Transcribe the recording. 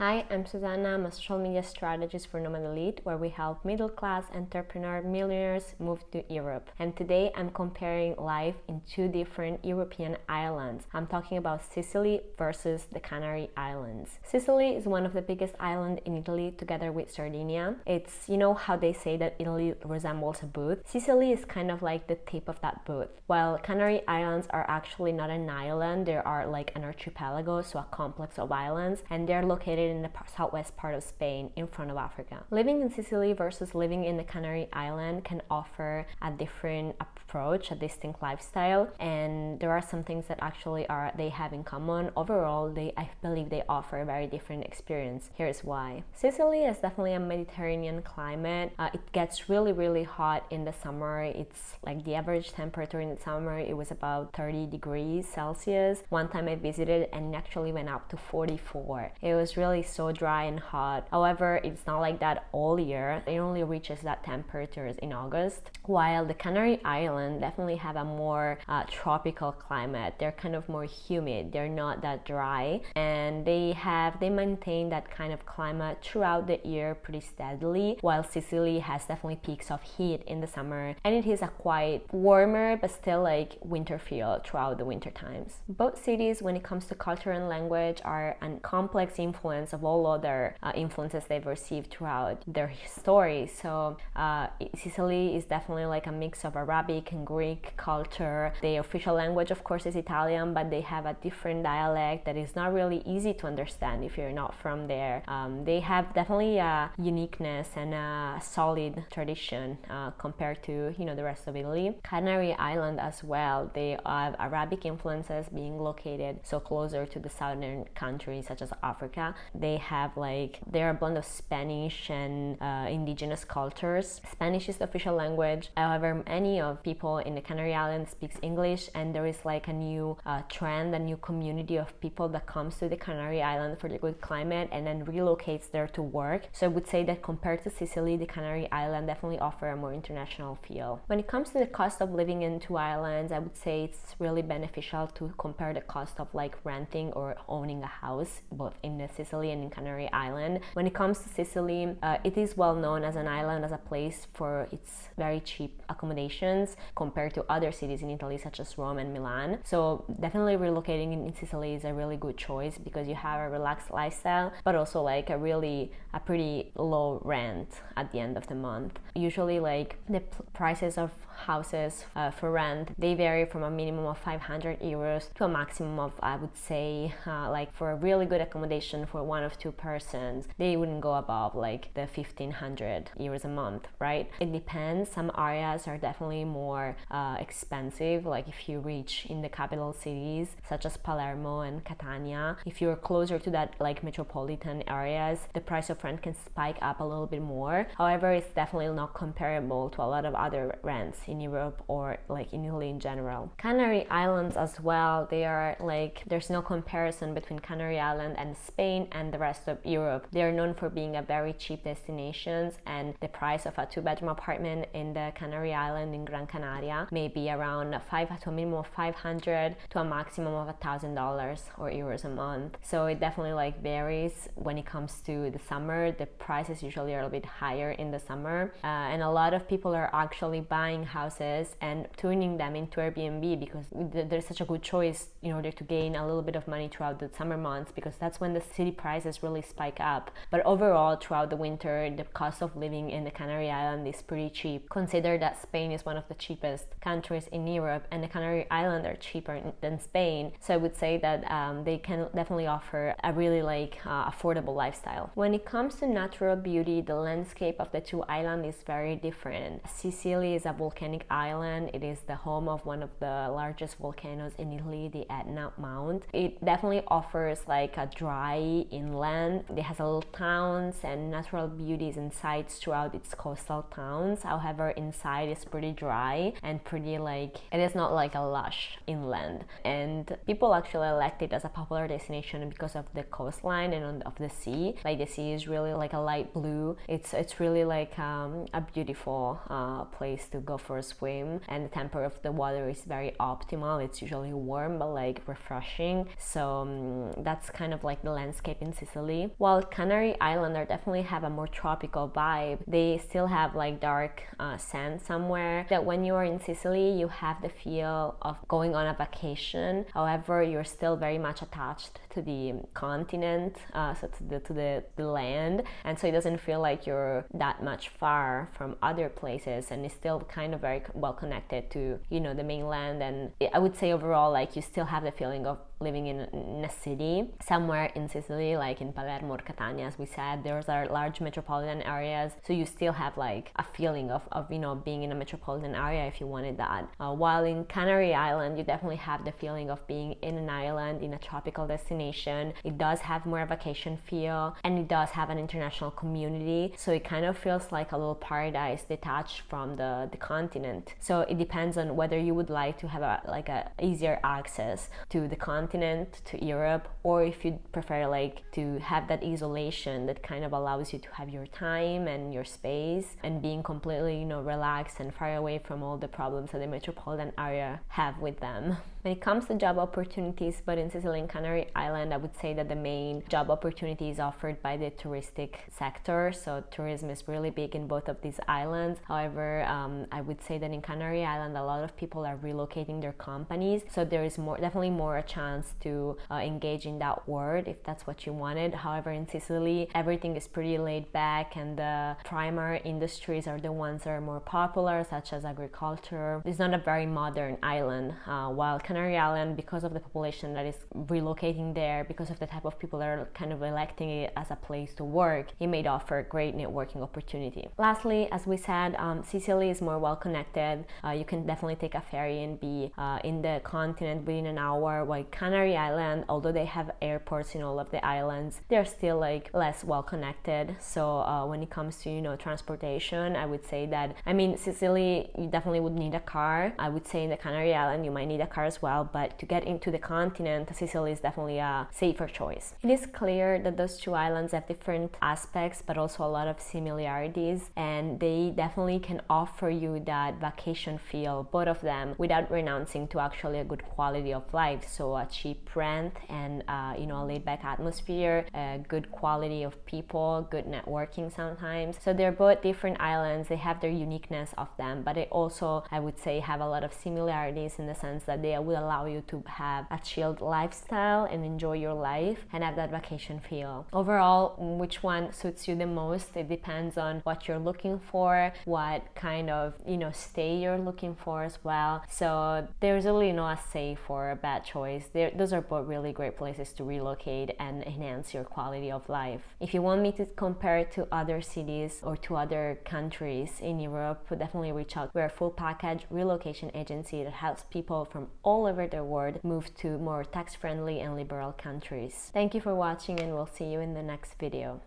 Hi, I'm Susanna. I'm a social media strategist for Nomad Elite, where we help middle-class entrepreneur millionaires move to Europe. And today I'm comparing life in two different European islands. I'm talking about Sicily versus the Canary Islands. Sicily is one of the biggest islands in Italy together with Sardinia. It's, you know how they say that Italy resembles a boot? Sicily is kind of like the tip of that boot. While Canary Islands are actually not an island, they are like an archipelago, so a complex of islands, and they're located in the southwest part of Spain in front of Africa. Living in Sicily versus living in the Canary Island can offer a different approach, a distinct lifestyle, and there are some things that actually they have in common. Overall, I believe they offer a very different experience. Here's why. Sicily is definitely a Mediterranean climate. It gets really hot in the summer. It's like the average temperature in the summer, it was about 30 degrees Celsius. One time I visited and it actually went up to 44. It was really so dry and hot. However, it's not like that all year. It only reaches that temperatures in August. While the Canary Islands definitely have a more tropical climate. They're kind of more humid. They're not that dry, and they maintain that kind of climate throughout the year pretty steadily. While Sicily has definitely peaks of heat in the summer, and it is a quite warmer but still like winter feel throughout the winter times. Both cities, when it comes to culture and language, are a complex influence of all other influences they've received throughout their story. So Sicily is definitely like a mix of Arabic and Greek culture. The official language, of course, is Italian, but they have a different dialect that is not really easy to understand if you're not from there. They have definitely a uniqueness and a solid tradition compared to the rest of Italy. Canary Island as well, they have Arabic influences being located so closer to the southern countries such as Africa. They're a blend of Spanish and indigenous cultures. Spanish is the official language. However, many of people in the Canary Islands speaks English, and there is like a new trend, a new community of people that comes to the Canary Island for the good climate and then relocates there to work. So I would say that compared to Sicily, the Canary Island definitely offer a more international feel. When it comes to the cost of living in two islands, I would say it's really beneficial to compare the cost of like renting or owning a house both in the Sicily and in Canary Island. When it comes to Sicily, it is well known as an island, as a place for its very cheap accommodations compared to other cities in Italy such as Rome and Milan. So definitely relocating in Sicily is a really good choice because you have a relaxed lifestyle, but also like a pretty low rent at the end of the month. Usually like the prices of houses for rent, they vary from a minimum of 500 euros to a maximum of, I would say, like for a really good accommodation for one of two persons, they wouldn't go above like the 1500 euros a month, right? It depends. Some areas are definitely more expensive, like if you reach in the capital cities such as Palermo and Catania. If you're closer to that like metropolitan areas, the price of rent can spike up a little bit more. However, it's definitely not comparable to a lot of other rents in Europe or like in Italy in general. Canary Islands as well, they are like, there's no comparison between Canary Island and Spain and the rest of Europe. They are known for being a very cheap destinations, and the price of a two-bedroom apartment in the Canary Island in Gran Canaria may be around a minimum of 500 to a maximum of $1,000 or euros a month. So it definitely like varies. When it comes to the summer, the prices usually are a little bit higher in the summer, and a lot of people are actually buying houses and turning them into Airbnb because there's such a good choice in order to gain a little bit of money throughout the summer months, because that's when the city prices really spike up. But overall, throughout the winter, the cost of living in the Canary Island is pretty cheap. Consider that Spain is one of the cheapest countries in Europe, and the Canary Islands are cheaper than Spain. So I would say that they can definitely offer a really affordable lifestyle. When it comes to natural beauty, the landscape of the two islands is very different. Sicily is a volcanic island. It is the home of one of the largest volcanoes in Italy, the Etna Mount. It definitely offers like a dry inland. It has little towns and natural beauties and sites throughout its coastal towns. However, inside is pretty dry and pretty like, it is not like a lush inland. And people actually elect it as a popular destination because of the coastline and of the sea. Like the sea is really like a light blue. It's really like a beautiful place to go for a swim, and the temperature of the water is very optimal. It's usually warm but like refreshing. So that's kind of like the landscape in in Sicily. While Canary Islands are definitely have a more tropical vibe, they still have like dark sand somewhere, that when you are in Sicily you have the feel of going on a vacation. However, you're still very much attached to the continent, so to the land, and so it doesn't feel like you're that much far from other places, and it's still kind of very well connected to, you know, the mainland. And I would say overall, like, you still have the feeling of living in a city somewhere in Sicily, like in Palermo or Catania. As we said, those are large metropolitan areas, so you still have like a feeling of you know, being in a metropolitan area if you wanted that. While in Canary Island, you definitely have the feeling of being in an island in a tropical destination. It does have more vacation feel, and it does have an international community, so it kind of feels like a little paradise detached from the continent. So it depends on whether you would like to have a easier access to the continent, to Europe, or if you prefer like to have that isolation that kind of allows you to have your time and your space and being completely, you know, relaxed and far away from all the problems that the metropolitan area have with them. When it comes to job opportunities, but in Sicily and Canary Island, I would say that the main job opportunity is offered by the touristic sector. So tourism is really big in both of these islands. However, I would say that in Canary Island, a lot of people are relocating their companies. So there is definitely more a chance to engage in that world if that's what you wanted. However, in Sicily, everything is pretty laid back, and the primary industries are the ones that are more popular, such as agriculture. It's not a very modern island, while Canary Island, because of the population that is relocating there, because of the type of people that are kind of electing it as a place to work, it may offer a great networking opportunity. Lastly, as we said, Sicily is more well connected. You can definitely take a ferry and be in the continent within an hour, while Canary Island, although they have airports in all of the islands, they're still like less well connected. So when it comes to, you know, transportation, I would say that, I mean, Sicily, you definitely would need a car. I would say in the Canary Island, you might need a car as well, but to get into the continent, Sicily is definitely a safer choice. It is clear that those two islands have different aspects, but also a lot of similarities, and they definitely can offer you that vacation feel, both of them, without renouncing to actually a good quality of life. So a cheap rent and you know, a laid-back atmosphere, a good quality of people, good networking sometimes. So they're both different islands. They have their uniqueness of them, but they also, I would say, have a lot of similarities in the sense that they will allow you to have a chilled lifestyle and enjoy your life and have that vacation feel. Overall, which one suits you the most? It depends on what you're looking for, what kind of, you know, stay you're looking for as well. So there's really no a safe or a bad choice. Those are both really great places to relocate and enhance your quality of life. If you want me to compare it to other cities or to other countries in Europe, definitely reach out. We're a full package relocation agency that helps people from all over the world move to more tax-friendly and liberal countries. Thank you for watching, and we'll see you in the next video.